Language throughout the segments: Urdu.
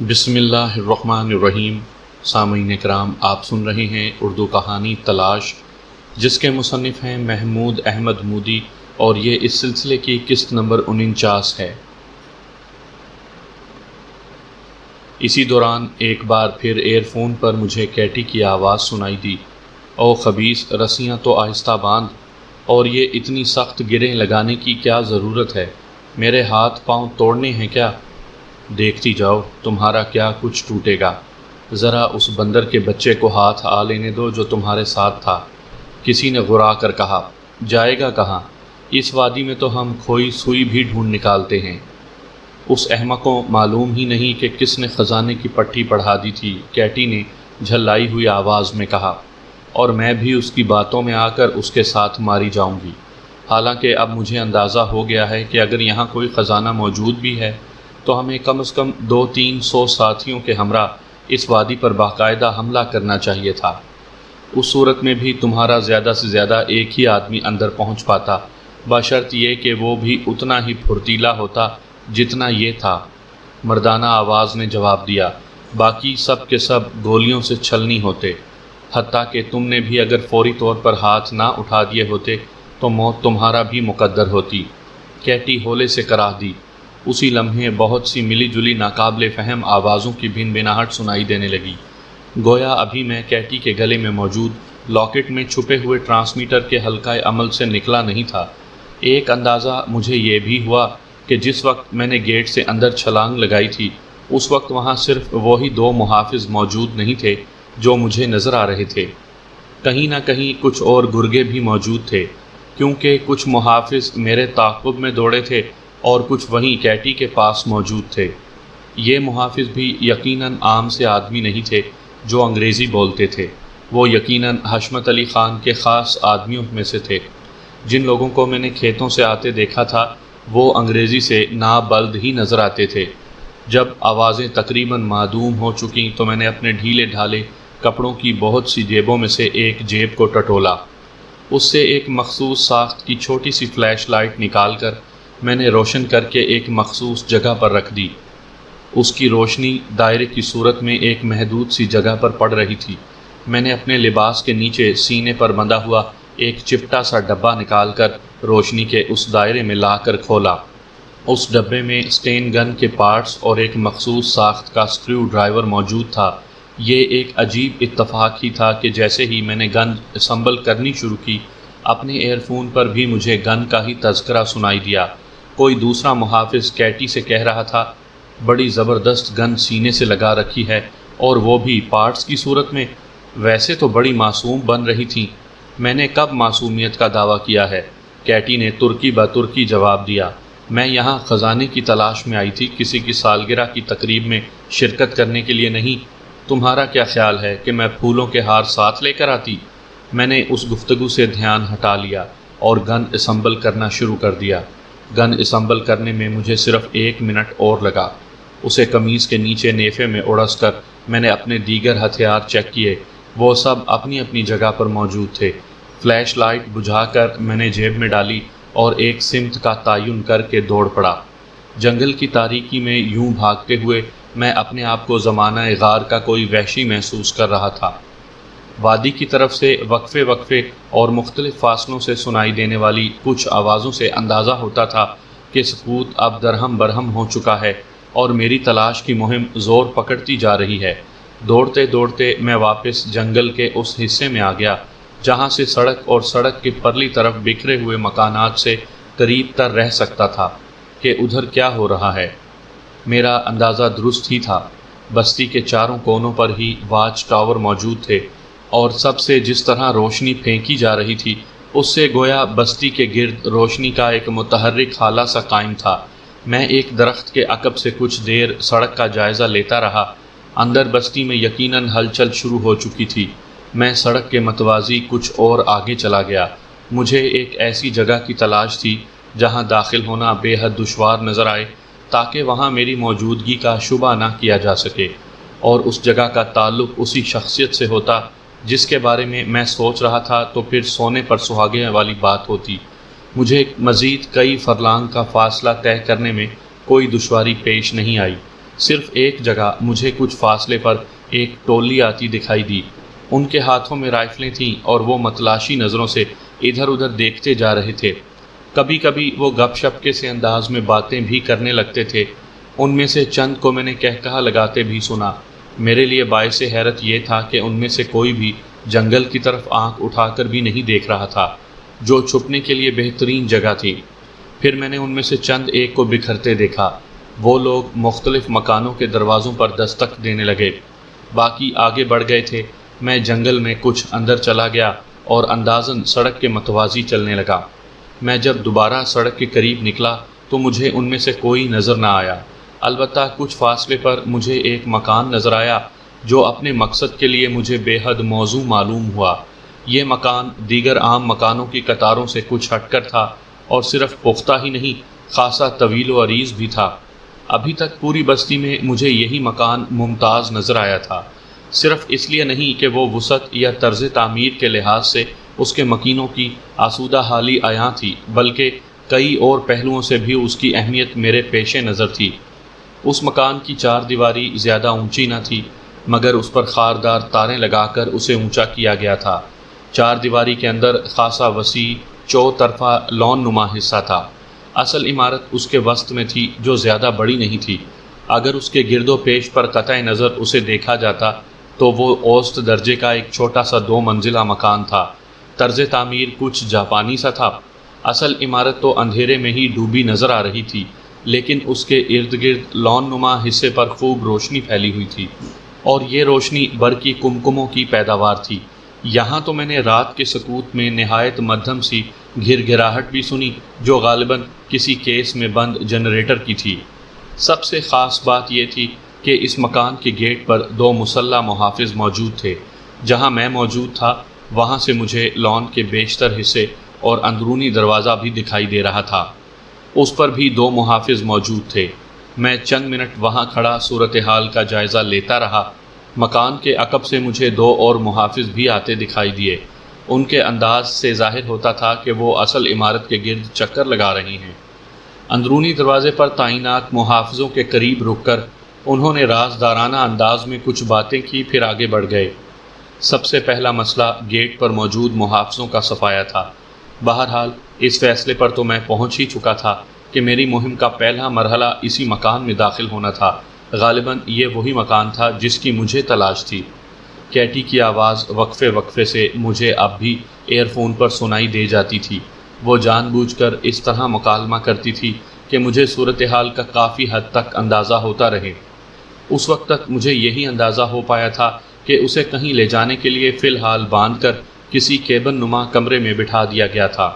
بسم اللہ الرحمن الرحیم۔ سامعین کرام، آپ سن رہے ہیں اردو کہانی تلاش، جس کے مصنف ہیں محمود احمد مودی، اور یہ اس سلسلے کی قسط نمبر 49 ہے۔ اسی دوران ایک بار پھر ایئر فون پر مجھے کیٹی کی آواز سنائی دی۔ او خبیث، رسیاں تو آہستہ باندھ، اور یہ اتنی سخت گریں لگانے کی کیا ضرورت ہے؟ میرے ہاتھ پاؤں توڑنے ہیں کیا؟ دیکھتی جاؤ، تمہارا کیا کچھ ٹوٹے گا۔ ذرا اس بندر کے بچے کو ہاتھ آ لینے دو جو تمہارے ساتھ تھا، کسی نے غرا کر کہا۔ جائے گا کہاں؟ اس وادی میں تو ہم کھوئی سوئی بھی ڈھونڈ نکالتے ہیں۔ اس احمق کو معلوم ہی نہیں کہ کس نے خزانے کی پٹھی پڑھا دی تھی، کیٹی نے جھلائی ہوئی آواز میں کہا، اور میں بھی اس کی باتوں میں آ کر اس کے ساتھ ماری جاؤں گی۔ حالانکہ اب مجھے اندازہ ہو گیا ہے کہ اگر یہاں کوئی خزانہ موجود بھی ہے تو ہمیں کم از کم 200-300 ساتھیوں کے ہمراہ اس وادی پر باقاعدہ حملہ کرنا چاہیے تھا۔ اس صورت میں بھی تمہارا زیادہ سے زیادہ ایک ہی آدمی اندر پہنچ پاتا، بشرط یہ کہ وہ بھی اتنا ہی پھرتیلا ہوتا جتنا یہ تھا۔ مردانہ آواز نے جواب دیا، باقی سب کے سب گولیوں سے چھلنی ہوتے، حتیٰ کہ تم نے بھی اگر فوری طور پر ہاتھ نہ اٹھا دیے ہوتے تو موت تمہارا بھی مقدر ہوتی۔ کیٹی ہولے سے کراہ دی۔ اسی لمحے بہت سی ملی جلی ناقابل فہم آوازوں کی بھن بھناہٹ سنائی دینے لگی، گویا ابھی میں کیٹی کے گلے میں موجود لاکٹ میں چھپے ہوئے ٹرانسمیٹر کے حلقہ عمل سے نکلا نہیں تھا۔ ایک اندازہ مجھے یہ بھی ہوا کہ جس وقت میں نے گیٹ سے اندر چھلانگ لگائی تھی، اس وقت وہاں صرف وہی 2 محافظ موجود نہیں تھے جو مجھے نظر آ رہے تھے، کہیں نہ کہیں کچھ اور گرگے بھی موجود تھے، کیونکہ کچھ محافظ میرے تعاقب میں دوڑے تھے اور کچھ وہیں کیٹی کے پاس موجود تھے۔ یہ محافظ بھی یقیناً عام سے آدمی نہیں تھے جو انگریزی بولتے تھے، وہ یقیناً حشمت علی خان کے خاص آدمیوں میں سے تھے۔ جن لوگوں کو میں نے کھیتوں سے آتے دیکھا تھا وہ انگریزی سے نابلد ہی نظر آتے تھے۔ جب آوازیں تقریباً معدوم ہو چکیں تو میں نے اپنے ڈھیلے ڈھالے کپڑوں کی بہت سی جیبوں میں سے ایک جیب کو ٹٹولا، اس سے ایک مخصوص ساخت کی چھوٹی سی فلیش لائٹ نکال کر میں نے روشن کر کے ایک مخصوص جگہ پر رکھ دی۔ اس کی روشنی دائرے کی صورت میں ایک محدود سی جگہ پر پڑ رہی تھی۔ میں نے اپنے لباس کے نیچے سینے پر بندھا ہوا ایک چپٹا سا ڈبہ نکال کر روشنی کے اس دائرے میں لا کر کھولا۔ اس ڈبے میں اسٹین گن کے پارٹس اور ایک مخصوص ساخت کا اسکریو ڈرائیور موجود تھا۔ یہ ایک عجیب اتفاق ہی تھا کہ جیسے ہی میں نے گن اسمبل کرنی شروع کی، اپنے ایئر فون پر بھی مجھے گن کا ہی تذکرہ سنائی دیا۔ کوئی دوسرا محافظ کیٹی سے کہہ رہا تھا، بڑی زبردست گن سینے سے لگا رکھی ہے، اور وہ بھی پارٹس کی صورت میں، ویسے تو بڑی معصوم بن رہی تھیں۔ میں نے کب معصومیت کا دعویٰ کیا ہے؟ کیٹی نے ترکی بترکی جواب دیا، میں یہاں خزانے کی تلاش میں آئی تھی، کسی کی سالگرہ کی تقریب میں شرکت کرنے کے لیے نہیں۔ تمہارا کیا خیال ہے کہ میں پھولوں کے ہار ساتھ لے کر آتی؟ میں نے اس گفتگو سے دھیان ہٹا لیا اور گن اسمبل کرنا شروع کر دیا۔ گن اسمبل کرنے میں مجھے صرف 1 منٹ اور لگا۔ اسے قمیض کے نیچے نیفے میں اڑس کر میں نے اپنے دیگر ہتھیار چیک کیے، وہ سب اپنی اپنی جگہ پر موجود تھے۔ فلیش لائٹ بجھا کر میں نے جیب میں ڈالی اور ایک سمت کا تعین کر کے دوڑ پڑا۔ جنگل کی تاریکی میں یوں بھاگتے ہوئے میں اپنے آپ کو زمانہ غار کا کوئی وحشی محسوس کر رہا تھا۔ وادی کی طرف سے وقفے وقفے اور مختلف فاصلوں سے سنائی دینے والی کچھ آوازوں سے اندازہ ہوتا تھا کہ سکوت اب درہم برہم ہو چکا ہے اور میری تلاش کی مہم زور پکڑتی جا رہی ہے۔ دوڑتے دوڑتے میں واپس جنگل کے اس حصے میں آ گیا جہاں سے سڑک اور سڑک کی پرلی طرف بکھرے ہوئے مکانات سے قریب تر رہ سکتا تھا کہ ادھر کیا ہو رہا ہے۔ میرا اندازہ درست ہی تھا، بستی کے چاروں کونوں پر ہی واچ ٹاور موجود تھے، اور سب سے جس طرح روشنی پھینکی جا رہی تھی اس سے گویا بستی کے گرد روشنی کا ایک متحرک حالہ سا قائم تھا۔ میں ایک درخت کے عقب سے کچھ دیر سڑک کا جائزہ لیتا رہا۔ اندر بستی میں یقیناً ہلچل شروع ہو چکی تھی۔ میں سڑک کے متوازی کچھ اور آگے چلا گیا۔ مجھے ایک ایسی جگہ کی تلاش تھی جہاں داخل ہونا بے حد دشوار نظر آئے تاکہ وہاں میری موجودگی کا شبہ نہ کیا جا سکے، اور اس جگہ کا تعلق اسی شخصیت سے ہوتا جس کے بارے میں میں سوچ رہا تھا، تو پھر سونے پر سہاگے والی بات ہوتی۔ مجھے مزید کئی فرلانگ کا فاصلہ طے کرنے میں کوئی دشواری پیش نہیں آئی۔ صرف ایک جگہ مجھے کچھ فاصلے پر ایک ٹولی آتی دکھائی دی۔ ان کے ہاتھوں میں رائفلیں تھیں اور وہ متلاشی نظروں سے ادھر ادھر دیکھتے جا رہے تھے۔ کبھی کبھی وہ گپ شپ کے سے انداز میں باتیں بھی کرنے لگتے تھے۔ ان میں سے چند کو میں نے کہا لگاتے بھی سنا۔ میرے لیے باعث حیرت یہ تھا کہ ان میں سے کوئی بھی جنگل کی طرف آنکھ اٹھا کر بھی نہیں دیکھ رہا تھا، جو چھپنے کے لیے بہترین جگہ تھی۔ پھر میں نے ان میں سے چند ایک کو بکھرتے دیکھا۔ وہ لوگ مختلف مکانوں کے دروازوں پر دستک دینے لگے، باقی آگے بڑھ گئے تھے۔ میں جنگل میں کچھ اندر چلا گیا اور اندازاً سڑک کے متوازی چلنے لگا۔ میں جب دوبارہ سڑک کے قریب نکلا تو مجھے ان میں سے کوئی نظر نہ آیا، البتہ کچھ فاصلے پر مجھے ایک مکان نظر آیا جو اپنے مقصد کے لیے مجھے بے حد موزوں معلوم ہوا۔ یہ مکان دیگر عام مکانوں کی قطاروں سے کچھ ہٹ کر تھا اور صرف پختہ ہی نہیں، خاصا طویل و عریض بھی تھا۔ ابھی تک پوری بستی میں مجھے یہی مکان ممتاز نظر آیا تھا، صرف اس لیے نہیں کہ وہ وسعت یا طرز تعمیر کے لحاظ سے اس کے مکینوں کی آسودہ حالی عیاں تھی، بلکہ کئی اور پہلوؤں سے بھی اس کی اہمیت میرے پیش نظر تھی۔ اس مکان کی چار دیواری زیادہ اونچی نہ تھی، مگر اس پر خاردار تاریں لگا کر اسے اونچا کیا گیا تھا۔ چار دیواری کے اندر خاصا وسیع چوطرفہ لون نما حصہ تھا۔ اصل عمارت اس کے وسط میں تھی، جو زیادہ بڑی نہیں تھی۔ اگر اس کے گرد و پیش پر قطع نظر اسے دیکھا جاتا تو وہ اوسط درجے کا ایک چھوٹا سا 2 منزلہ مکان تھا۔ طرز تعمیر کچھ جاپانی سا تھا۔ اصل عمارت تو اندھیرے میں ہی ڈوبی نظر آ رہی تھی، لیکن اس کے ارد گرد لون نما حصے پر خوب روشنی پھیلی ہوئی تھی، اور یہ روشنی برقی کمکموں کی پیداوار تھی۔ یہاں تو میں نے رات کے سکوت میں نہایت مدھم سی گھر گھراہٹ بھی سنی، جو غالباً کسی کیس میں بند جنریٹر کی تھی۔ سب سے خاص بات یہ تھی کہ اس مکان کے گیٹ پر 2 مسلح محافظ موجود تھے۔ جہاں میں موجود تھا وہاں سے مجھے لان کے بیشتر حصے اور اندرونی دروازہ بھی دکھائی دے رہا تھا۔ اس پر بھی 2 محافظ موجود تھے۔ میں چند منٹ وہاں کھڑا صورتحال کا جائزہ لیتا رہا۔ مکان کے عقب سے مجھے 2 اور محافظ بھی آتے دکھائی دیے۔ ان کے انداز سے ظاہر ہوتا تھا کہ وہ اصل عمارت کے گرد چکر لگا رہی ہیں۔ اندرونی دروازے پر تعینات محافظوں کے قریب رک کر انہوں نے رازدارانہ انداز میں کچھ باتیں کی، پھر آگے بڑھ گئے۔ سب سے پہلا مسئلہ گیٹ پر موجود محافظوں کا صفایا تھا۔ بہرحال اس فیصلے پر تو میں پہنچ ہی چکا تھا کہ میری مہم کا پہلا مرحلہ اسی مکان میں داخل ہونا تھا۔ غالباً یہ وہی مکان تھا جس کی مجھے تلاش تھی۔ کیٹی کی آواز وقفے وقفے سے مجھے اب بھی ایئر فون پر سنائی دے جاتی تھی۔ وہ جان بوجھ کر اس طرح مکالمہ کرتی تھی کہ مجھے صورتحال کا کافی حد تک اندازہ ہوتا رہے۔ اس وقت تک مجھے یہی اندازہ ہو پایا تھا کہ اسے کہیں لے جانے کے لیے فی الحال باندھ کر کسی کیبن نما کمرے میں بٹھا دیا گیا تھا۔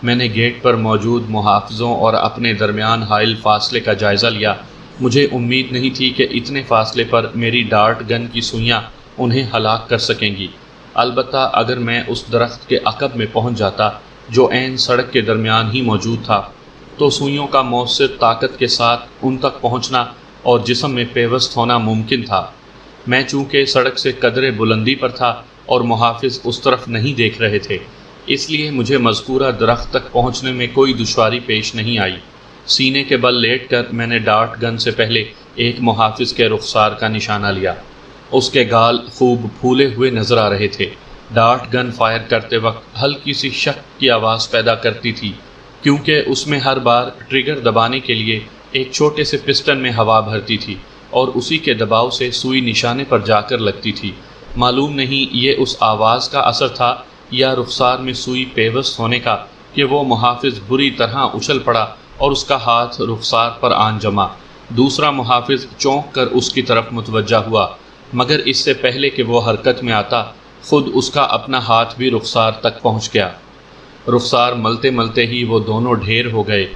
میں نے گیٹ پر موجود محافظوں اور اپنے درمیان حائل فاصلے کا جائزہ لیا۔ مجھے امید نہیں تھی کہ اتنے فاصلے پر میری ڈارٹ گن کی سوئیاں انہیں ہلاک کر سکیں گی، البتہ اگر میں اس درخت کے عقب میں پہنچ جاتا جو عین سڑک کے درمیان ہی موجود تھا، تو سوئیوں کا مؤثر طاقت کے ساتھ ان تک پہنچنا اور جسم میں پیوست ہونا ممکن تھا۔ میں چونکہ سڑک سے قدرے بلندی پر تھا اور محافظ اس طرف نہیں دیکھ رہے تھے، اس لیے مجھے مذکورہ درخت تک پہنچنے میں کوئی دشواری پیش نہیں آئی۔ سینے کے بل لیٹ کر میں نے ڈارٹ گن سے پہلے ایک محافظ کے رخسار کا نشانہ لیا۔ اس کے گال خوب پھولے ہوئے نظر آ رہے تھے۔ ڈارٹ گن فائر کرتے وقت ہلکی سی شک کی آواز پیدا کرتی تھی، کیونکہ اس میں ہر بار ٹریگر دبانے کے لیے ایک چھوٹے سے پسٹن میں ہوا بھرتی تھی اور اسی کے دباؤ سے سوئی نشانے پر جا کر لگتی تھی۔ معلوم نہیں یہ اس آواز کا اثر تھا یا رخسار میں سوئی پیوست ہونے کا کہ وہ محافظ بری طرح اچھل پڑا اور اس کا ہاتھ رخسار پر آن جما۔ دوسرا محافظ چونک کر اس کی طرف متوجہ ہوا، مگر اس سے پہلے کہ وہ حرکت میں آتا خود اس کا اپنا ہاتھ بھی رخسار تک پہنچ گیا۔ رخسار ملتے ملتے ہی وہ دونوں ڈھیر ہو گئے۔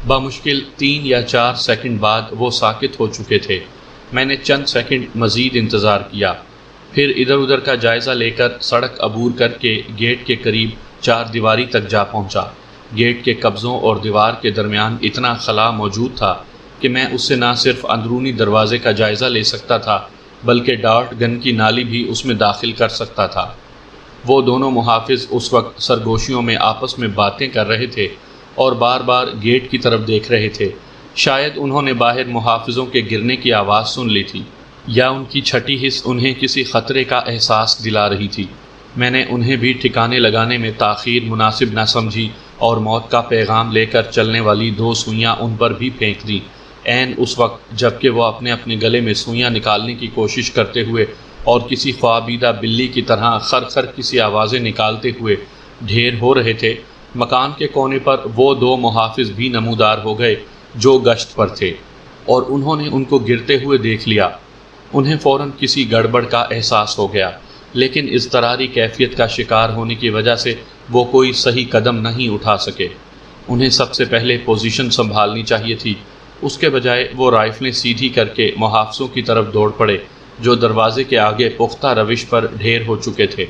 بمشکل 3 یا 4 سیکنڈ بعد وہ ساکت ہو چکے تھے۔ میں نے چند سیکنڈ مزید انتظار کیا، پھر ادھر ادھر کا جائزہ لے کر سڑک عبور کر کے گیٹ کے قریب 4 دیواری تک جا پہنچا۔ گیٹ کے قبضوں اور دیوار کے درمیان اتنا خلا موجود تھا کہ میں اس سے نہ صرف اندرونی دروازے کا جائزہ لے سکتا تھا بلکہ ڈارٹ گن کی نالی بھی اس میں داخل کر سکتا تھا۔ وہ دونوں محافظ اس وقت سرگوشیوں میں آپس میں باتیں کر رہے تھے اور بار بار گیٹ کی طرف دیکھ رہے تھے۔ شاید انہوں نے باہر محافظوں کے گرنے کی آواز سن لی تھی، یا ان کی چھٹی حس انہیں کسی خطرے کا احساس دلا رہی تھی۔ میں نے انہیں بھی ٹھکانے لگانے میں تاخیر مناسب نہ سمجھی اور موت کا پیغام لے کر چلنے والی 2 سوئیاں ان پر بھی پھینک دیں، عین اس وقت جب کہ وہ اپنے گلے میں سوئیاں نکالنے کی کوشش کرتے ہوئے اور کسی خوابیدہ بلی کی طرح خر کسی آوازیں نکالتے ہوئے ڈھیر ہو رہے تھے۔ مکان کے کونے پر وہ 2 محافظ بھی نمودار ہو گئے جو گشت پر تھے، اور انہوں نے ان کو گرتے ہوئے دیکھ لیا۔ انہیں فوراً کسی گڑبڑ کا احساس ہو گیا، لیکن اضطراری کیفیت کا شکار ہونے کی وجہ سے وہ کوئی صحیح قدم نہیں اٹھا سکے۔ انہیں سب سے پہلے پوزیشن سنبھالنی چاہیے تھی، اس کے بجائے وہ رائفلیں سیدھی کر کے محافظوں کی طرف دوڑ پڑے جو دروازے کے آگے پختہ روش پر ڈھیر ہو چکے تھے۔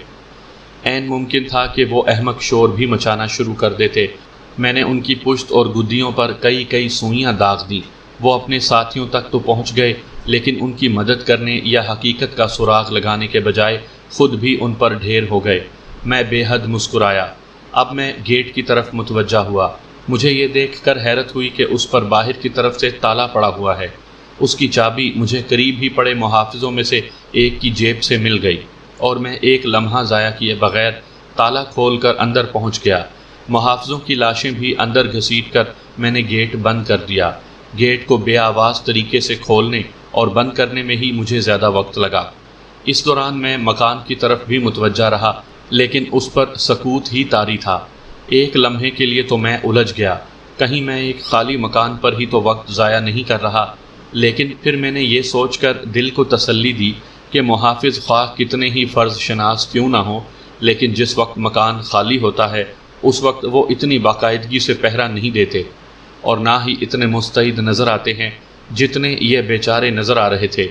عین ممکن تھا کہ وہ احمق شور بھی مچانا شروع کر دیتے۔ میں نے ان کی پشت اور گدیوں پر کئی سوئیاں داغ دیں۔ وہ اپنے ساتھیوں تک تو پہنچ گئے، لیکن ان کی مدد کرنے یا حقیقت کا سراغ لگانے کے بجائے خود بھی ان پر ڈھیر ہو گئے۔ میں بے حد مسکرایا۔ اب میں گیٹ کی طرف متوجہ ہوا۔ مجھے یہ دیکھ کر حیرت ہوئی کہ اس پر باہر کی طرف سے تالا پڑا ہوا ہے۔ اس کی چابی مجھے قریب ہی پڑے محافظوں میں سے ایک کی جیب سے مل گئی، اور میں ایک لمحہ ضائع کیے بغیر تالا کھول کر اندر پہنچ گیا۔ محافظوں کی لاشیں بھی اندر گھسیٹ کر میں نے گیٹ بند کر دیا۔ گیٹ کو بے آواز طریقے سے کھولنے اور بند کرنے میں ہی مجھے زیادہ وقت لگا۔ اس دوران میں مکان کی طرف بھی متوجہ رہا، لیکن اس پر سکوت ہی طاری تھا۔ ایک لمحے کے لیے تو میں الجھ گیا، کہیں میں ایک خالی مکان پر ہی تو وقت ضائع نہیں کر رہا۔ لیکن پھر میں نے یہ سوچ کر دل کو تسلی دی کہ محافظ خواہ کتنے ہی فرض شناس کیوں نہ ہوں، لیکن جس وقت مکان خالی ہوتا ہے اس وقت وہ اتنی باقاعدگی سے پہرا نہیں دیتے، اور نہ ہی اتنے مستعد نظر آتے ہیں جتنے یہ بیچارے نظر آ رہے تھے۔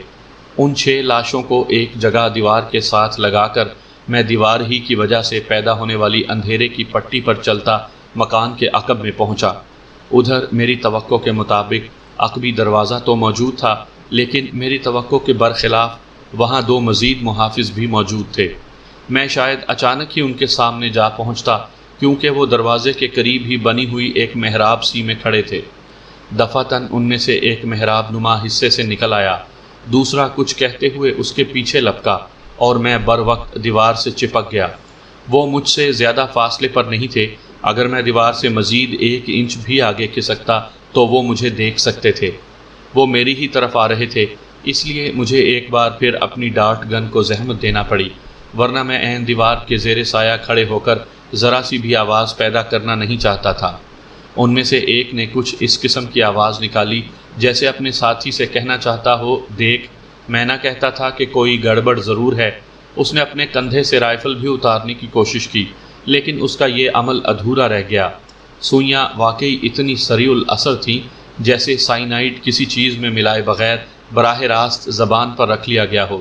ان 6 لاشوں کو ایک جگہ دیوار کے ساتھ لگا کر میں دیوار ہی کی وجہ سے پیدا ہونے والی اندھیرے کی پٹی پر چلتا مکان کے عقب میں پہنچا۔ ادھر میری توقع کے مطابق عقبی دروازہ تو موجود تھا، لیکن میری توقع کے برخلاف وہاں 2 مزید محافظ بھی موجود تھے۔ میں شاید اچانک ہی ان کے سامنے جا پہنچتا، کیونکہ وہ دروازے کے قریب ہی بنی ہوئی ایک محراب سی میں کھڑے تھے۔ دفعتاً ان میں سے ایک محراب نما حصے سے نکل آیا، دوسرا کچھ کہتے ہوئے اس کے پیچھے لپکا، اور میں بر وقت دیوار سے چپک گیا۔ وہ مجھ سے زیادہ فاصلے پر نہیں تھے، اگر میں دیوار سے مزید 1 انچ بھی آگے کھسکتا تو وہ مجھے دیکھ سکتے تھے۔ وہ میری ہی طرف آ رہے تھے، اس لیے مجھے ایک بار پھر اپنی ڈارٹ گن کو زحمت دینا پڑی، ورنہ میں عین دیوار کے زیر سایہ کھڑے ہو کر ذرا سی بھی آواز پیدا کرنا نہیں چاہتا تھا۔ ان میں سے ایک نے کچھ اس قسم کی آواز نکالی جیسے اپنے ساتھی سے کہنا چاہتا ہو، دیکھ، میں نہ کہتا تھا کہ کوئی گڑبڑ ضرور ہے۔ اس نے اپنے کندھے سے رائفل بھی اتارنے کی کوشش کی، لیکن اس کا یہ عمل ادھورا رہ گیا۔ سوئیاں واقعی اتنی سریع الاثر تھیں جیسے سائنائڈ کسی چیز میں ملائے بغیر براہ راست زبان پر رکھ لیا گیا ہو۔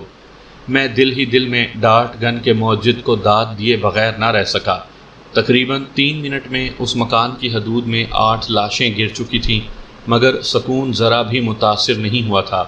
میں دل ہی دل میں ڈارٹ گن کے موجد کو داد دیے بغیر نہ رہ سکا۔ تقریباً 3 منٹ میں اس مکان کی حدود میں 8 لاشیں گر چکی تھیں، مگر سکون ذرا بھی متاثر نہیں ہوا تھا۔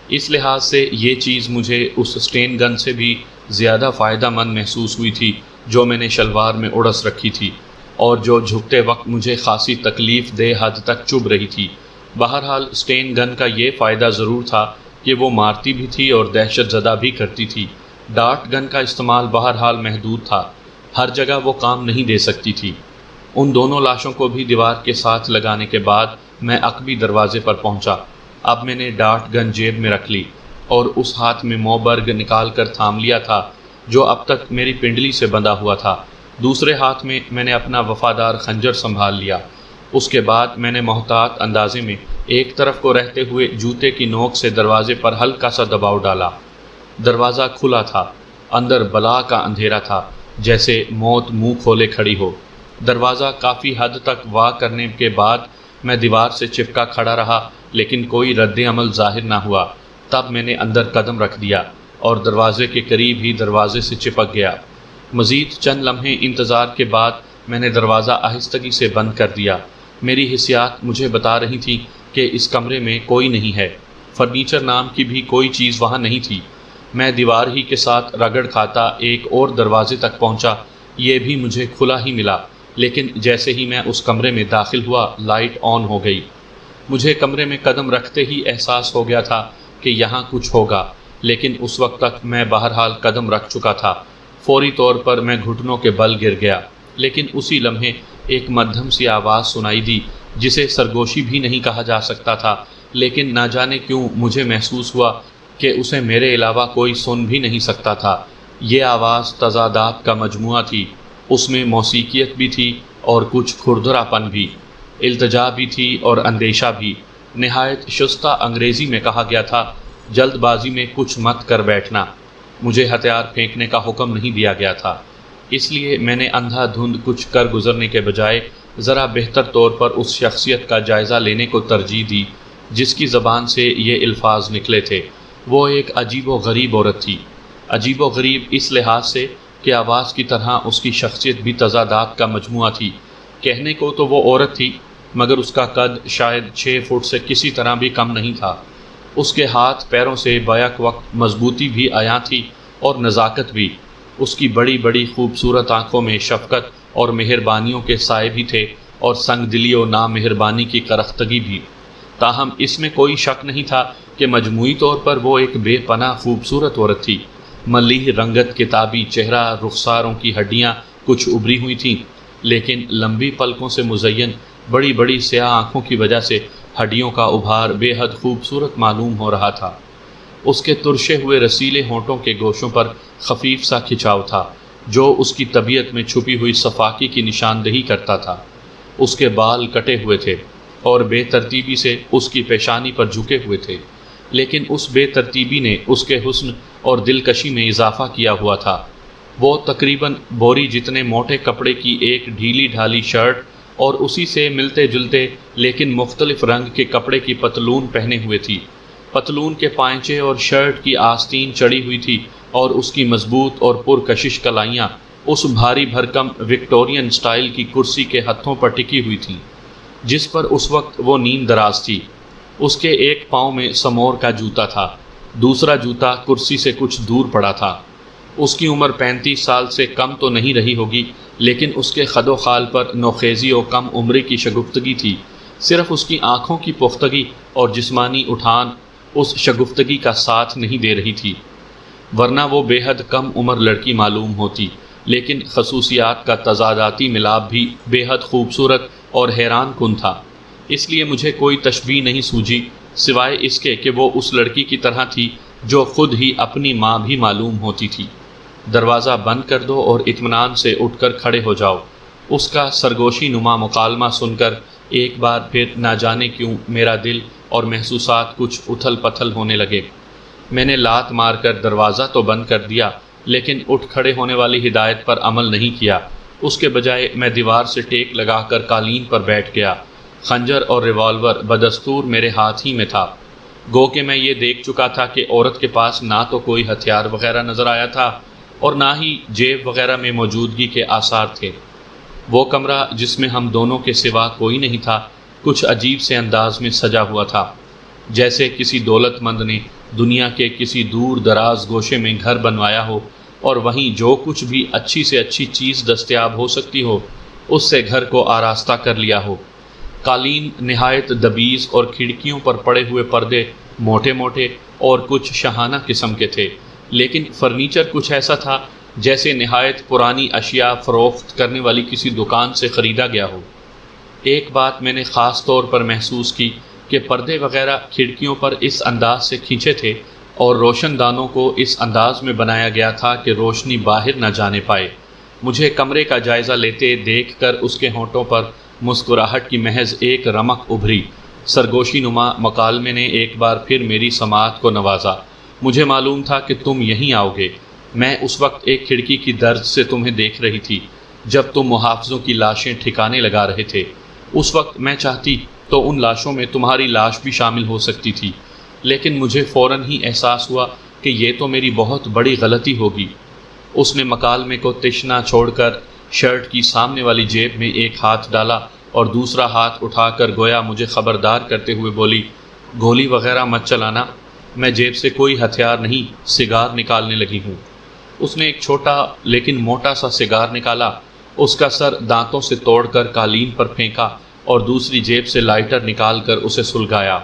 اس لحاظ سے یہ چیز مجھے اس اسٹین گن سے بھی زیادہ فائدہ مند محسوس ہوئی تھی جو میں نے شلوار میں اڑس رکھی تھی، اور جو جھکتے وقت مجھے خاصی تکلیف دہ حد تک چبھ رہی تھی۔ بہرحال اسٹین گن کا یہ فائدہ ضرور تھا کہ وہ مارتی بھی تھی اور دہشت زدہ بھی کرتی تھی۔ ڈارٹ گن کا استعمال بہرحال محدود تھا، ہر جگہ وہ کام نہیں دے سکتی تھی۔ ان دونوں لاشوں کو بھی دیوار کے ساتھ لگانے کے بعد میں عقبی دروازے پر پہنچا۔ اب میں نے ڈارٹ گن جیب میں رکھ لی اور اس ہاتھ میں موبرگ نکال کر تھام لیا تھا جو اب تک میری پنڈلی سے بندھا ہوا تھا۔ دوسرے ہاتھ میں نے اپنا وفادار خنجر سنبھال لیا۔ اس کے بعد میں نے محتاط اندازے میں ایک طرف کو رہتے ہوئے جوتے کی نوک سے دروازے پر ہلکا سا دباؤ ڈالا۔ دروازہ کھلا تھا، اندر بلا کا اندھیرا تھا، جیسے موت منہ کھولے کھڑی ہو۔ دروازہ کافی حد تک وا کرنے کے بعد میں دیوار سے چپکا کھڑا رہا، لیکن کوئی رد عمل ظاہر نہ ہوا۔ تب میں نے اندر قدم رکھ دیا اور دروازے کے قریب ہی دروازے سے چپک گیا۔ مزید چند لمحے انتظار کے بعد میں نے دروازہ آہستگی سے بند کر دیا۔ میری حسیات مجھے بتا رہی تھی کہ اس کمرے میں کوئی نہیں ہے، فرنیچر نام کی بھی کوئی چیز وہاں نہیں تھی۔ میں دیوار ہی کے ساتھ رگڑ کھاتا ایک اور دروازے تک پہنچا، یہ بھی مجھے کھلا ہی ملا، لیکن جیسے ہی میں اس کمرے میں داخل ہوا لائٹ آن ہو گئی۔ مجھے کمرے میں قدم رکھتے ہی احساس ہو گیا تھا کہ یہاں کچھ ہوگا، لیکن اس وقت تک میں بہرحال قدم رکھ چکا تھا۔ فوری طور پر میں گھٹنوں کے بل گر گیا، لیکن اسی لمحے ایک مدھم سی آواز سنائی دی جسے سرگوشی بھی نہیں کہا جا سکتا تھا، لیکن نہ جانے کیوں مجھے محسوس ہوا کہ اسے میرے علاوہ کوئی سن بھی نہیں سکتا تھا۔ یہ آواز تضادات کا مجموعہ تھی، اس میں موسیقیت بھی تھی اور کچھ کھردرا پن بھی، التجا بھی تھی اور اندیشہ بھی۔ نہایت شستہ انگریزی میں کہا گیا تھا، جلد بازی میں کچھ مت کر بیٹھنا۔ مجھے ہتھیار پھینکنے کا حکم نہیں دیا گیا تھا، اس لیے میں نے اندھا دھند کچھ کر گزرنے کے بجائے ذرا بہتر طور پر اس شخصیت کا جائزہ لینے کو ترجیح دی جس کی زبان سے یہ الفاظ نکلے تھے۔ وہ ایک عجیب و غریب عورت تھی، عجیب و غریب اس لحاظ سے کہ آواز کی طرح اس کی شخصیت بھی تضادات کا مجموعہ تھی۔ کہنے کو تو وہ عورت تھی، مگر اس کا قد شاید 6 فٹ سے کسی طرح بھی کم نہیں تھا۔ اس کے ہاتھ پیروں سے بیک وقت مضبوطی بھی عیاں تھی اور نزاکت بھی۔ اس کی بڑی بڑی خوبصورت آنکھوں میں شفقت اور مہربانیوں کے سائے بھی تھے اور سنگ دلی و نامہربانی کی کرختگی بھی۔ تاہم اس میں کوئی شک نہیں تھا کہ مجموعی طور پر وہ ایک بے پناہ خوبصورت عورت تھی۔ ملیح رنگت کتابی چہرہ، رخساروں کی ہڈیاں کچھ ابری ہوئی تھیں، لیکن لمبی پلکوں سے مزین بڑی بڑی سیاہ آنکھوں کی وجہ سے ہڈیوں کا ابھار بے حد خوبصورت معلوم ہو رہا تھا۔ اس کے ترشے ہوئے رسیلے ہونٹوں کے گوشوں پر خفیف سا کھچاؤ تھا جو اس کی طبیعت میں چھپی ہوئی صفاکی کی نشاندہی کرتا تھا۔ اس کے بال کٹے ہوئے تھے اور بے ترتیبی سے اس کی پیشانی پر جھکے ہوئے تھے، لیکن اس بے ترتیبی نے اس کے حسن اور دلکشی میں اضافہ کیا ہوا تھا۔ وہ تقریباً بوری جتنے موٹے کپڑے کی ایک ڈھیلی ڈھالی شرٹ اور اسی سے ملتے جلتے لیکن مختلف رنگ کے کپڑے کی پتلون پہنے ہوئے تھی۔ پتلون کے پائنچے اور شرٹ کی آستین چڑھی ہوئی تھی اور اس کی مضبوط اور پرکشش کلائیاں اس بھاری بھرکم وکٹورین سٹائل کی کرسی کے ہتھوں پر ٹکی ہوئی تھیں جس پر اس وقت وہ نیم دراز تھی۔ اس کے ایک پاؤں میں سمور کا جوتا تھا، دوسرا جوتا کرسی سے کچھ دور پڑا تھا۔ اس کی عمر 35 سال سے کم تو نہیں رہی ہوگی، لیکن اس کے خد و خال پر نوخیزی و کم عمری کی شگفتگی تھی۔ صرف اس کی آنکھوں کی پختگی اور جسمانی اٹھان اس شگفتگی کا ساتھ نہیں دے رہی تھی، ورنہ وہ بے حد کم عمر لڑکی معلوم ہوتی، لیکن خصوصیات کا تضاداتی ملاپ بھی بے حد خوبصورت اور حیران کن تھا۔ اس لیے مجھے کوئی تشبیہ نہیں سوجھی سوائے اس کے کہ وہ اس لڑکی کی طرح تھی جو خود ہی اپنی ماں بھی معلوم ہوتی تھی۔ دروازہ بند کر دو اور اطمینان سے اٹھ کر کھڑے ہو جاؤ۔ اس کا سرگوشی نما مکالمہ سن کر ایک بار پھر نہ جانے کیوں میرا دل اور محسوسات کچھ اتھل پتھل ہونے لگے۔ میں نے لات مار کر دروازہ تو بند کر دیا، لیکن اٹھ کھڑے ہونے والی ہدایت پر عمل نہیں کیا۔ اس کے بجائے میں دیوار سے ٹیک لگا کر قالین پر بیٹھ گیا۔ خنجر اور ریوالور بدستور میرے ہاتھ ہی میں تھا۔ گو کہ میں یہ دیکھ چکا تھا کہ عورت کے پاس نہ تو کوئی ہتھیار وغیرہ نظر آیا تھا اور نہ ہی جیب وغیرہ میں موجودگی کے آثار تھے۔ وہ کمرہ جس میں ہم دونوں کے سوا کوئی نہیں تھا کچھ عجیب سے انداز میں سجا ہوا تھا، جیسے کسی دولت مند نے دنیا کے کسی دور دراز گوشے میں گھر بنوایا ہو اور وہیں جو کچھ بھی اچھی سے اچھی چیز دستیاب ہو سکتی ہو اس سے گھر کو آراستہ کر لیا ہو۔ قالین نہایت دبیز اور کھڑکیوں پر پڑے ہوئے پردے موٹے موٹے اور کچھ شاہانہ قسم کے تھے، لیکن فرنیچر کچھ ایسا تھا جیسے نہایت پرانی اشیاء فروخت کرنے والی کسی دکان سے خریدا گیا ہو۔ ایک بات میں نے خاص طور پر محسوس کی کہ پردے وغیرہ کھڑکیوں پر اس انداز سے کھینچے تھے اور روشن دانوں کو اس انداز میں بنایا گیا تھا کہ روشنی باہر نہ جانے پائے۔ مجھے کمرے کا جائزہ لیتے دیکھ کر اس کے ہونٹوں پر مسکراہٹ کی محض ایک رمق ابھری۔ سرگوشی نما مکالمے نے ایک بار پھر میری سماعت کو نوازا۔ مجھے معلوم تھا کہ تم یہیں آؤ گے۔ میں اس وقت ایک کھڑکی کی درز سے تمہیں دیکھ رہی تھی جب تم محافظوں کی لاشیں ٹھکانے لگا رہے تھے۔ اس وقت میں چاہتی تو ان لاشوں میں تمہاری لاش بھی شامل ہو سکتی تھی، لیکن مجھے فوراً ہی احساس ہوا کہ یہ تو میری بہت بڑی غلطی ہوگی۔ اس نے مکالمے کو تشنا چھوڑ کر شرٹ کی سامنے والی جیب میں ایک ہاتھ ڈالا اور دوسرا ہاتھ اٹھا کر گویا مجھے خبردار کرتے ہوئے بولی، گولی وغیرہ مت چلانا، میں جیب سے کوئی ہتھیار نہیں، سگار نکالنے لگی ہوں۔ اس نے ایک چھوٹا لیکن موٹا سا سگار نکالا، اس کا سر دانتوں سے توڑ کر قالین پر پھینکا اور دوسری جیب سے لائٹر نکال کر اسے سلگایا۔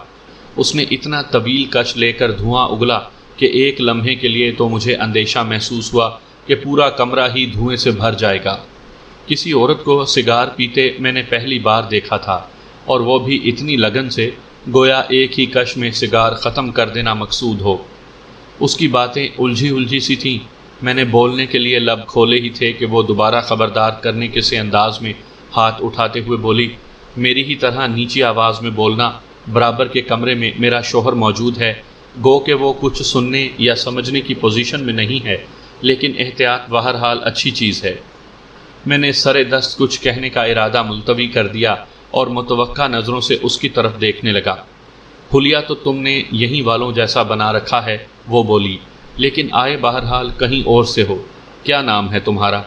اس نے اتنا طویل کش لے کر دھواں اگلا کہ ایک لمحے کے لیے تو مجھے اندیشہ محسوس ہوا کہ پورا کمرہ ہی دھوئیں سے بھر جائے گا۔ کسی عورت کو سگار پیتے میں نے پہلی بار دیکھا تھا، اور وہ بھی اتنی لگن سے، گویا ایک ہی کش میں سگار ختم کر دینا مقصود ہو۔ اس کی باتیں الجھی سی تھیں۔ میں نے بولنے کے لیے لب کھولے ہی تھے کہ وہ دوبارہ خبردار کرنے کے سے انداز میں ہاتھ اٹھاتے ہوئے بولی، میری ہی طرح نیچی آواز میں بولنا، برابر کے کمرے میں میرا شوہر موجود ہے، گو کہ وہ کچھ سننے یا سمجھنے کی پوزیشن میں نہیں ہے، لیکن احتیاط بہرحال اچھی چیز ہے۔ میں نے سر دست کچھ کہنے کا ارادہ ملتوی کر دیا اور متوقع نظروں سے اس کی طرف دیکھنے لگا۔ حلیہ تو تم نے یہیں والوں جیسا بنا رکھا ہے، وہ بولی، لیکن آئے بہرحال کہیں اور سے ہو۔ کیا نام ہے تمہارا؟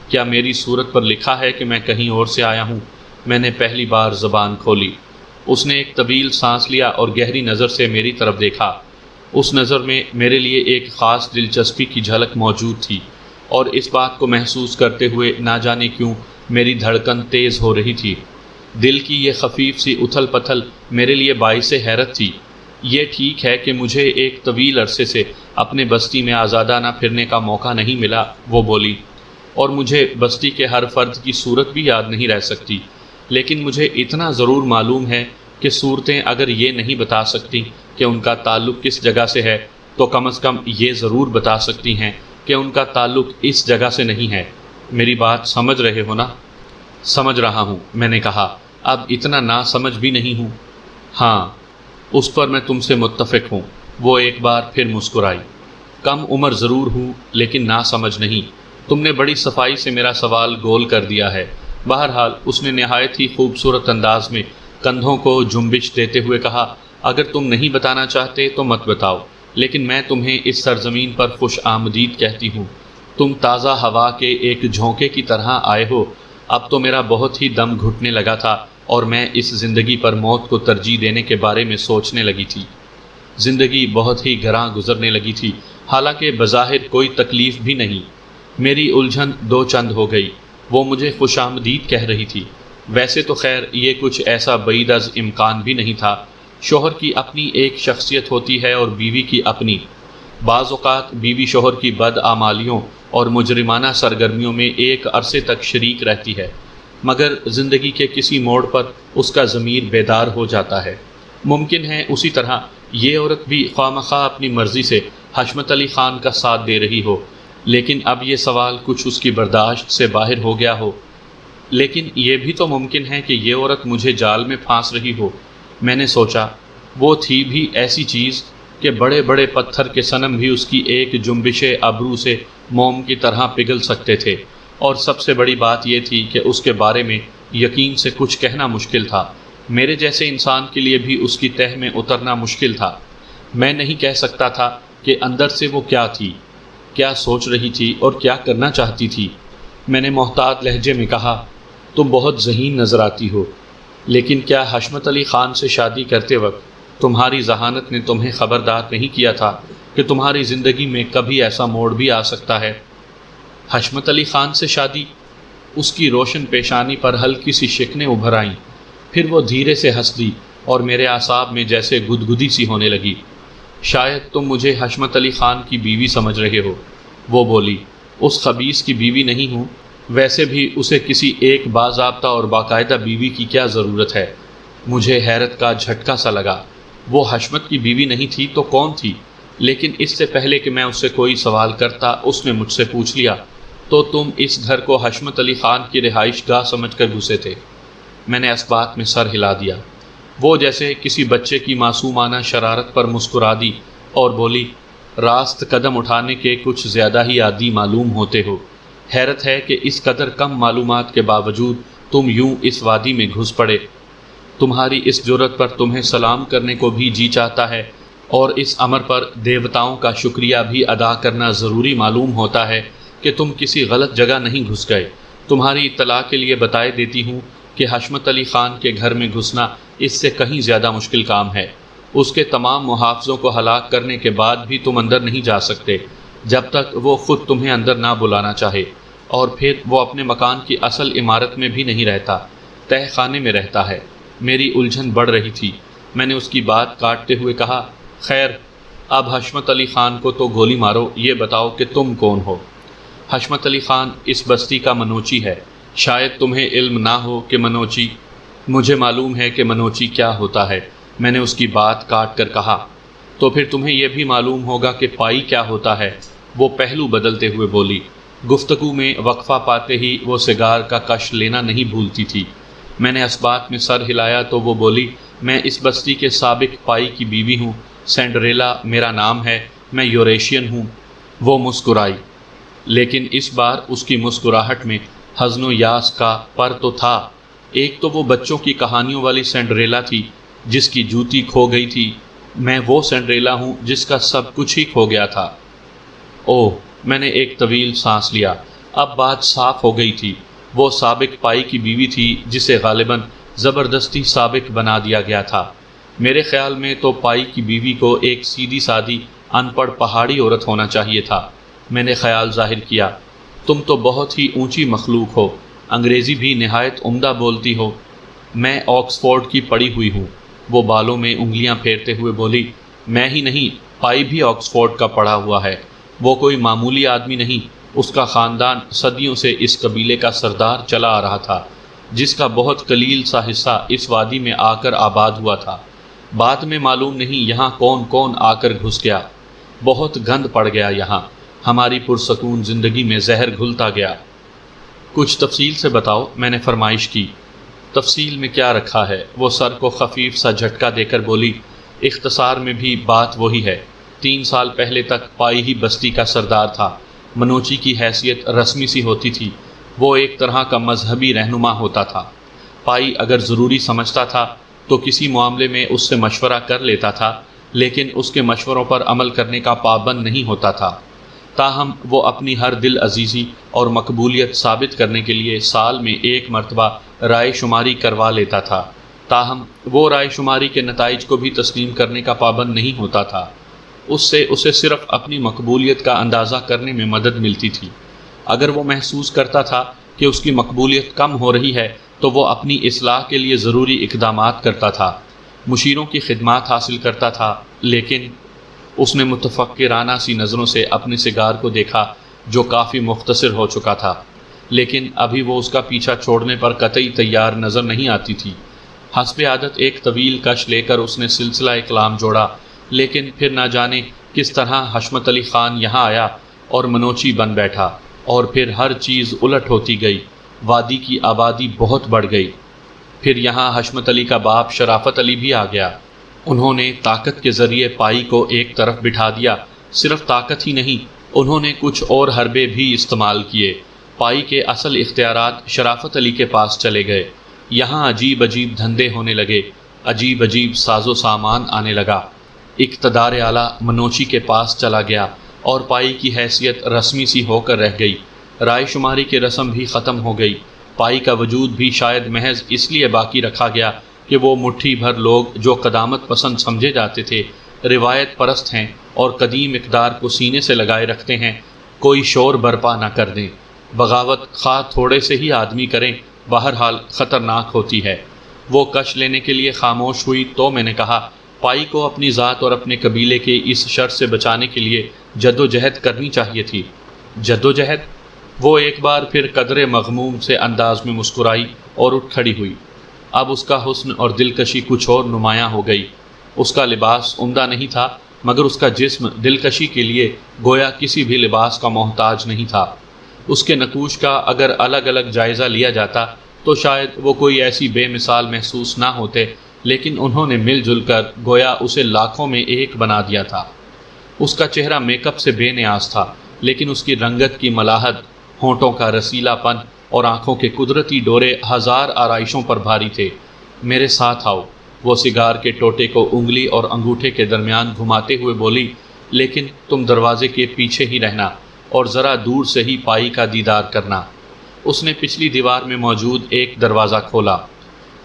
کیا میری صورت پر لکھا ہے کہ میں کہیں اور سے آیا ہوں؟ میں نے پہلی بار زبان کھولی۔ اس نے ایک طویل سانس لیا اور گہری نظر سے میری طرف دیکھا۔ اس نظر میں میرے لیے ایک خاص دلچسپی کی جھلک موجود تھی، اور اس بات کو محسوس کرتے ہوئے نہ جانے کیوں میری دھڑکن تیز ہو رہی تھی۔ دل کی یہ خفیف سی اتھل پتھل میرے لیے باعث حیرت تھی۔ یہ ٹھیک ہے کہ مجھے ایک طویل عرصے سے اپنے بستی میں آزادانہ پھرنے کا موقع نہیں ملا، وہ بولی، اور مجھے بستی کے ہر فرد کی صورت بھی یاد نہیں رہ سکتی، لیکن مجھے اتنا ضرور معلوم ہے کہ صورتیں اگر یہ نہیں بتا سکتی کہ ان کا تعلق کس جگہ سے ہے، تو کم از کم یہ ضرور بتا سکتی ہیں کہ ان کا تعلق اس جگہ سے نہیں ہے۔ میری بات سمجھ رہے ہو نا؟ سمجھ رہا ہوں، میں نے کہا، اب اتنا نہ سمجھ بھی نہیں ہوں۔ ہاں، اس پر میں تم سے متفق ہوں، وہ ایک بار پھر مسکرائی۔ کم عمر ضرور ہوں، لیکن نہ سمجھ نہیں۔ تم نے بڑی صفائی سے میرا سوال گول کر دیا ہے۔ بہرحال اس نے نہایت ہی خوبصورت انداز میں کندھوں کو جنبش دیتے ہوئے کہا، اگر تم نہیں بتانا چاہتے تو مت بتاؤ، لیکن میں تمہیں اس سرزمین پر خوش آمدید کہتی ہوں۔ تم تازہ ہوا کے ایک جھونکے کی طرح آئے ہو۔ اب تو میرا بہت ہی دم گھٹنے لگا تھا، اور میں اس زندگی پر موت کو ترجیح دینے کے بارے میں سوچنے لگی تھی۔ زندگی بہت ہی گراں گزرنے لگی تھی، حالانکہ بظاہر کوئی تکلیف بھی نہیں۔ میری الجھن دو چند ہو گئی۔ وہ مجھے خوش آمدید کہہ رہی تھی۔ ویسے تو خیر یہ کچھ ایسا بعید از امکان بھی نہیں تھا۔ شوہر کی اپنی ایک شخصیت ہوتی ہے اور بیوی کی اپنی۔ بعض اوقات بیوی شوہر کی بدعمالیوں اور مجرمانہ سرگرمیوں میں ایک عرصے تک شریک رہتی ہے، مگر زندگی کے کسی موڑ پر اس کا ضمیر بیدار ہو جاتا ہے۔ ممکن ہے اسی طرح یہ عورت بھی خواہ مخواہ اپنی مرضی سے حشمت علی خان کا ساتھ دے رہی ہو، لیکن اب یہ سوال کچھ اس کی برداشت سے باہر ہو گیا ہو۔ لیکن یہ بھی تو ممکن ہے کہ یہ عورت مجھے جال میں پھانس رہی ہو۔ میں نے سوچا، وہ تھی بھی ایسی چیز کہ بڑے بڑے پتھر کے صنم بھی اس کی ایک جنبش ابرو سے موم کی طرح پگھل سکتے تھے، اور سب سے بڑی بات یہ تھی کہ اس کے بارے میں یقین سے کچھ کہنا مشکل تھا۔ میرے جیسے انسان کے لیے بھی اس کی تہ میں اترنا مشکل تھا۔ میں نہیں کہہ سکتا تھا کہ اندر سے وہ کیا تھی، کیا سوچ رہی تھی اور کیا کرنا چاہتی تھی۔ میں نے محتاط لہجے میں کہا، تم بہت ذہین نظر آتی ہو، لیکن کیا حشمت علی خان سے شادی کرتے وقت تمہاری ذہانت نے تمہیں خبردار نہیں کیا تھا کہ تمہاری زندگی میں کبھی ایسا موڑ بھی آ سکتا ہے؟ حشمت علی خان سے شادی؟ اس کی روشن پیشانی پر ہلکی سی شکنیں ابھر آئیں، پھر وہ دھیرے سے ہنس دی اور میرے اعصاب میں جیسے گدگدی سی ہونے لگی۔ شاید تم مجھے حشمت علی خان کی بیوی سمجھ رہے ہو، وہ بولی۔ اس خبیث کی بیوی نہیں ہوں، ویسے بھی اسے کسی ایک باضابطہ اور باقاعدہ بیوی کی کیا ضرورت ہے؟ مجھے حیرت کا جھٹکا سا لگا۔ وہ حشمت کی بیوی نہیں تھی تو کون تھی؟ لیکن اس سے پہلے کہ میں اس سے کوئی سوال کرتا، اس نے مجھ سے پوچھ لیا، تو تم اس گھر کو حشمت علی خان کی رہائش گاہ سمجھ کر گھسے تھے؟ میں نے اس بات میں سر ہلا دیا۔ وہ جیسے کسی بچے کی معصومانہ شرارت پر مسکرا دی اور بولی، راست قدم اٹھانے کے کچھ زیادہ ہی عادی معلوم ہوتے ہو۔ حیرت ہے کہ اس قدر کم معلومات کے باوجود تم یوں اس وادی میں گھس پڑے۔ تمہاری اس جرت پر تمہیں سلام کرنے کو بھی جی چاہتا ہے، اور اس امر پر دیوتاؤں کا شکریہ بھی ادا کرنا ضروری معلوم ہوتا ہے کہ تم کسی غلط جگہ نہیں گھس گئے۔ تمہاری اطلاع کے لیے بتائے دیتی ہوں کہ حشمت علی خان کے گھر میں گھسنا اس سے کہیں زیادہ مشکل کام ہے۔ اس کے تمام محافظوں کو ہلاک کرنے کے بعد بھی تم اندر نہیں جا سکتے جب تک وہ خود تمہیں اندر نہ بلانا چاہے، اور پھر وہ اپنے مکان کی اصل عمارت میں بھی نہیں رہتا۔ تہ خانے میں رہتا ہے۔ میری الجھن بڑھ رہی تھی۔ میں نے اس کی بات کاٹتے ہوئے کہا، خیر اب حشمت علی خان کو تو گولی مارو، یہ بتاؤ کہ تم کون ہو؟ حشمت علی خان اس بستی کا منوچی ہے۔ شاید تمہیں علم نہ ہو کہ منوچی، مجھے معلوم ہے کہ منوچی کیا ہوتا ہے، میں نے اس کی بات کاٹ کر کہا۔ تو پھر تمہیں یہ بھی معلوم ہوگا کہ پائی کیا ہوتا ہے، وہ پہلو بدلتے ہوئے بولی۔ گفتگو میں وقفہ پاتے ہی وہ سگار کا کش لینا نہیں بھولتی تھی۔ میں نے اس بات میں سر ہلایا تو وہ بولی، میں اس بستی کے سابق پائی کی بیوی ہوں، سینڈریلا میرا نام ہے، میں یوریشین ہوں۔ وہ مسکرائی، لیکن اس بار اس کی مسکراہٹ میں حزن و یاس کا پر تو تھا۔ ایک تو وہ بچوں کی کہانیوں والی سینڈریلا تھی جس کی جوتی کھو گئی تھی، میں وہ سینڈریلا ہوں جس کا سب کچھ ہی کھو گیا تھا۔ اوہ، میں نے ایک طویل سانس لیا۔ اب بات صاف ہو گئی تھی، وہ سابق پائی کی بیوی تھی جسے غالباً زبردستی سابق بنا دیا گیا تھا۔ میرے خیال میں تو پائی کی بیوی کو ایک سیدھی سادی ان پڑھ پہاڑی عورت ہونا چاہیے تھا۔ میں نے خیال ظاہر کیا، تم تو بہت ہی اونچی مخلوق ہو، انگریزی بھی نہایت عمدہ بولتی ہو۔ میں آکسفورڈ کی پڑھی ہوئی ہوں، وہ بالوں میں انگلیاں پھیرتے ہوئے بولی۔ میں ہی نہیں، پائی بھی آکسفورڈ کا پڑھا ہوا ہے۔ وہ کوئی معمولی آدمی نہیں، اس کا خاندان صدیوں سے اس قبیلے کا سردار چلا آ رہا تھا، جس کا بہت قلیل سا حصہ اس وادی میں آ کر آباد ہوا تھا۔ بعد میں معلوم نہیں یہاں کون کون آ کر گھس گیا، بہت گند پڑ گیا یہاں، ہماری پرسکون زندگی میں زہر گھلتا گیا۔ کچھ تفصیل سے بتاؤ، میں نے فرمائش کی۔ تفصیل میں کیا رکھا ہے، وہ سر کو خفیف سا جھٹکا دے کر بولی، اختصار میں بھی بات وہی ہے۔ 3 سال پہلے تک پائی ہی بستی کا سردار تھا، منوچی کی حیثیت رسمی سی ہوتی تھی، وہ ایک طرح کا مذہبی رہنما ہوتا تھا۔ پائی اگر ضروری سمجھتا تھا تو کسی معاملے میں اس سے مشورہ کر لیتا تھا، لیکن اس کے مشوروں پر عمل کرنے کا پابند نہیں ہوتا تھا۔ تاہم وہ اپنی ہر دل عزیزی اور مقبولیت ثابت کرنے کے لیے سال میں 1 مرتبہ رائے شماری کروا لیتا تھا۔ تاہم وہ رائے شماری کے نتائج کو بھی تسلیم کرنے کا پابند نہیں ہوتا تھا، اس سے اسے صرف اپنی مقبولیت کا اندازہ کرنے میں مدد ملتی تھی۔ اگر وہ محسوس کرتا تھا کہ اس کی مقبولیت کم ہو رہی ہے تو وہ اپنی اصلاح کے لیے ضروری اقدامات کرتا تھا، مشیروں کی خدمات حاصل کرتا تھا۔ لیکن اس نے متفکرانہ سی نظروں سے اپنے سگار کو دیکھا جو کافی مختصر ہو چکا تھا، لیکن ابھی وہ اس کا پیچھا چھوڑنے پر قطعی تیار نظر نہیں آتی تھی۔ حسب عادت ایک طویل کش لے کر اس نے سلسلہ کلام جوڑا، لیکن پھر نہ جانے کس طرح حشمت علی خان یہاں آیا اور منوچی بن بیٹھا، اور پھر ہر چیز الٹ ہوتی گئی، وادی کی آبادی بہت بڑھ گئی۔ پھر یہاں حشمت علی کا باپ شرافت علی بھی آ گیا۔ انہوں نے طاقت کے ذریعے پائی کو ایک طرف بٹھا دیا۔ صرف طاقت ہی نہیں، انہوں نے کچھ اور حربے بھی استعمال کیے۔ پائی کے اصل اختیارات شرافت علی کے پاس چلے گئے۔ یہاں عجیب عجیب دھندے ہونے لگے، عجیب عجیب ساز و سامان آنے لگا۔ اقتدار اعلیٰ منوچی کے پاس چلا گیا اور پائی کی حیثیت رسمی سی ہو کر رہ گئی۔ رائے شماری کی رسم بھی ختم ہو گئی۔ پائی کا وجود بھی شاید محض اس لیے باقی رکھا گیا کہ وہ مٹھی بھر لوگ جو قدامت پسند سمجھے جاتے تھے، روایت پرست ہیں اور قدیم اقدار کو سینے سے لگائے رکھتے ہیں، کوئی شور برپا نہ کر دیں۔ بغاوت خواہ تھوڑے سے ہی آدمی کریں، بہرحال خطرناک ہوتی ہے۔ وہ کش لینے کے لیے خاموش ہوئی تو میں نے کہا، پائی کو اپنی ذات اور اپنے قبیلے کے اس شر سے بچانے کے لیے جد و جہد کرنی چاہیے تھی۔ جد و جہد؟ وہ ایک بار پھر قدرے مغموم سے انداز میں مسکرائی اور اٹھ کھڑی ہوئی۔ اب اس کا حسن اور دلکشی کچھ اور نمایاں ہو گئی۔ اس کا لباس عمدہ نہیں تھا، مگر اس کا جسم دلکشی کے لیے گویا کسی بھی لباس کا محتاج نہیں تھا۔ اس کے نقوش کا اگر الگ الگ جائزہ لیا جاتا تو شاید وہ کوئی ایسی بے مثال محسوس نہ ہوتے، لیکن انہوں نے مل جل کر گویا اسے لاکھوں میں ایک بنا دیا تھا۔ اس کا چہرہ میک اپ سے بے نیاز تھا، لیکن اس کی رنگت کی ملاحت، ہونٹوں کا رسیلا پن اور آنکھوں کے قدرتی ڈورے ہزار آرائشوں پر بھاری تھے۔ میرے ساتھ آؤ، وہ سگار کے ٹوٹے کو انگلی اور انگوٹھے کے درمیان گھماتے ہوئے بولی، لیکن تم دروازے کے پیچھے ہی رہنا اور ذرا دور سے ہی پائی کا دیدار کرنا۔ اس نے پچھلی دیوار میں موجود ایک دروازہ کھولا۔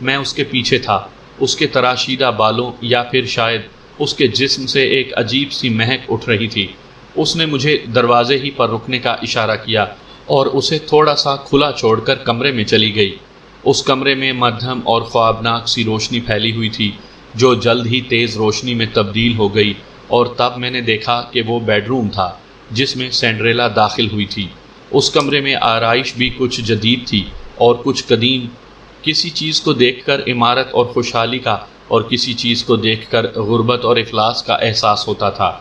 میں اس کے پیچھے تھا۔ اس کے تراشیدہ بالوں یا پھر شاید اس کے جسم سے ایک عجیب سی مہک اٹھ رہی تھی۔ اس نے مجھے دروازے ہی پر رکنے کا اشارہ کیا اور اسے تھوڑا سا کھلا چھوڑ کر کمرے میں چلی گئی۔ اس کمرے میں مدھم اور خوابناک سی روشنی پھیلی ہوئی تھی جو جلد ہی تیز روشنی میں تبدیل ہو گئی، اور تب میں نے دیکھا کہ وہ بیڈ روم تھا جس میں سینڈریلا داخل ہوئی تھی۔ اس کمرے میں آرائش بھی کچھ جدید تھی اور کچھ قدیم۔ کسی چیز کو دیکھ کر عمارت اور خوشحالی کا، اور کسی چیز کو دیکھ کر غربت اور افلاس کا احساس ہوتا تھا۔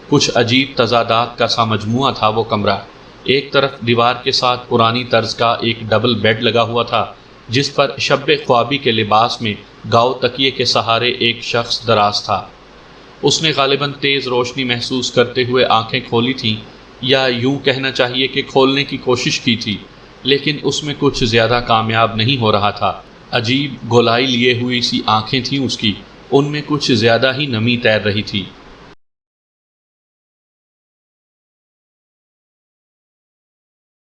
کچھ عجیب تضادات کا سا مجموعہ تھا وہ کمرہ۔ ایک طرف دیوار کے ساتھ پرانی طرز کا ایک ڈبل بیڈ لگا ہوا تھا جس پر شب خوابی کے لباس میں گاؤ تکیے کے سہارے ایک شخص دراز تھا۔ اس نے غالباً تیز روشنی محسوس کرتے ہوئے آنکھیں کھولی تھیں، یا یوں کہنا چاہیے کہ کھولنے کی کوشش کی تھی، لیکن اس میں کچھ زیادہ کامیاب نہیں ہو رہا تھا۔ عجیب گولائی لیے ہوئی سی آنکھیں تھیں اس کی، ان میں کچھ زیادہ ہی نمی تیر رہی تھی۔